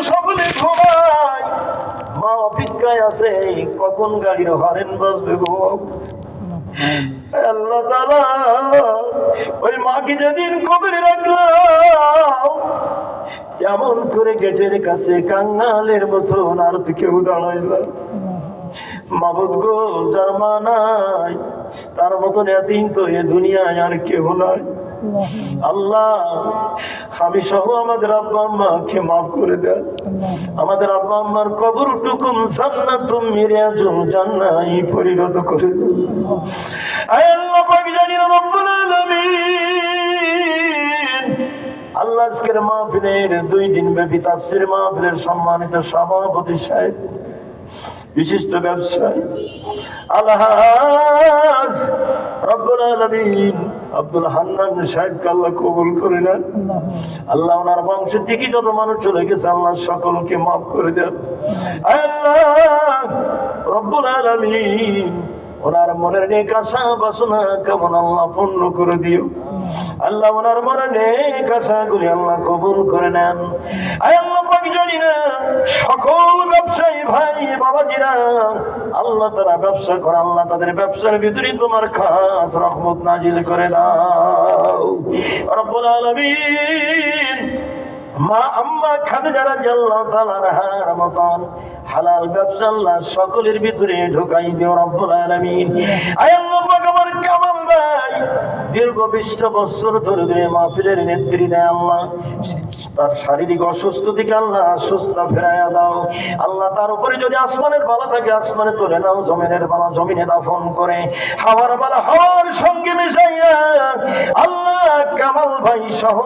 সকলে ঘুমায়, মা অপেক্ষায় আছে কখন গাড়ির হরেন বাজবে গো। আল্লাহ তাআলা ওই মাকে যেদিন কবরে রাখলাম, এমন করে গেটের কাছে কাঙ্গালের মতন আর কেউ দাঁড়াইল। মাবুদ গো, যার মা নাই তার মতন এদিন তো এ দুনিয়ায় আর কেউ নাই। আল্লাহ, আমি সহ আমাদের আব্বা আম্মাকে মাফ করে দেন। আমাদের আব্বা আম্মার কবরটুকুন জান্নাতুম মিরাজুল জান্নাই পরিণত করে দেন। আয় আল্লাহ পাক, জানি না রব্বুল আলামিন, আল্লাহ আজকের মাহফিলের 2 দিন ব্যাপী তাফসীর মাহফিলের সম্মানিত সভাপতি সাহেব, বিশিষ্ট ব্যবসায়ী আলহাজ রব্বুল আলামিন আব্দুল হান্নান সাহেবকে আল্লাহ কবুল করে নেন। আল্লাহ ওনার বংশ থেকে যত মানুষ চলে গেছে আল্লাহ সকলকে মাফ করে দেন। আল্লাহ রব্বুল আলামিন ওনার মনের নেক আশা বাসনা কেমন আল্লাহ পূর্ণ করে দিও। আল্লাহ ওনার মনের নেক আশাগুলি আল্লাহ কবুল করে নেন। আল্লাহ পাক, জানি না সকল ব্যবসায়ী ভাই বাবাজিরা, আল্লাহ তারা ব্যবসা করে, আল্লাহ তাদের ব্যবসার ভিতরে তোমার খাস রহমত নাজিল করে দাও রব্বুল আলামিন। মা আম্মা খাদিজা রাদিয়াল্লাহু তাআলা আনহার মতন হালাল ব্যবসা আল্লাহ সকলের ভিতরে ঢোকাই দিও রব্বুল আলামিন। আয় আল্লাহ পাক, আমার কামাল ভাই দীর্ঘ 20 বছর ধরে মাহফিলের নেতৃত্ব দেয় আল্লাহ, তার শারীরিক অসুস্থ থেকে আল্লাহ সুস্থ ফেরাইয়া দাও। আল্লাহ তার উপরে যদি আসমানের বালা থাকে আসমানে তুলে নাও, জমিনের বালা জমিনে দাফন করে, হাওয়ার বালা হাওয়ার সঙ্গে মিশাইয়া আল্লাহ কামাল ভাই সহ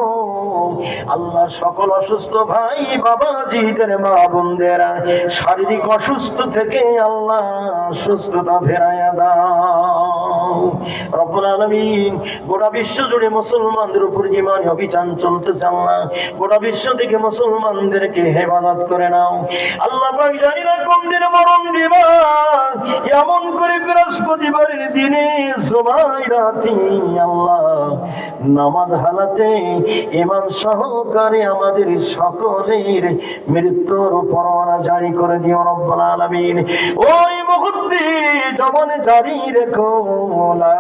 আল্লাহ সকল অসুস্থ ভাই বাবাজিদের মা বোনদেরা শারীরিক অসুস্থ থেকে আল্লাহ সুস্থতা ফেরাইয়া দাও রব্বুল আলামিন। গোটা বিশ্ব জুড়ে মুসলমানদের উপর ঈমানি অভিযান চলতেছে আল্লাহ, গোটা বিশ্ব থেকে মুসলমানদেরকে হেফাজত করে নাও আল্লাহ পাক। জানি না কোন দিনে মরণ দিবা, এমন করে বৃহস্পতিবারের দিনে জুমায় রাতে আল্লাহ নামাজ হালাতে ঈমান সহকারে আমাদের সকলের মৃত্যুর পরোয়ানা জারি করে দিও রব্বুল আলামিন। ওই মুহূর্তে জবান জারি রেখো লা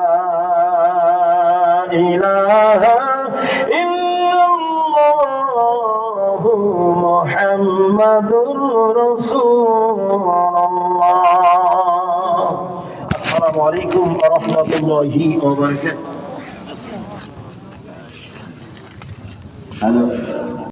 ইলাহা ইল্লাল্লাহু মুহাম্মাদুর রাসূলুল্লাহ। আসসালামু আলাইকুম ওয়া রাহমাতুল্লাহি ওয়া বারাকাতুহু। হ্যালো।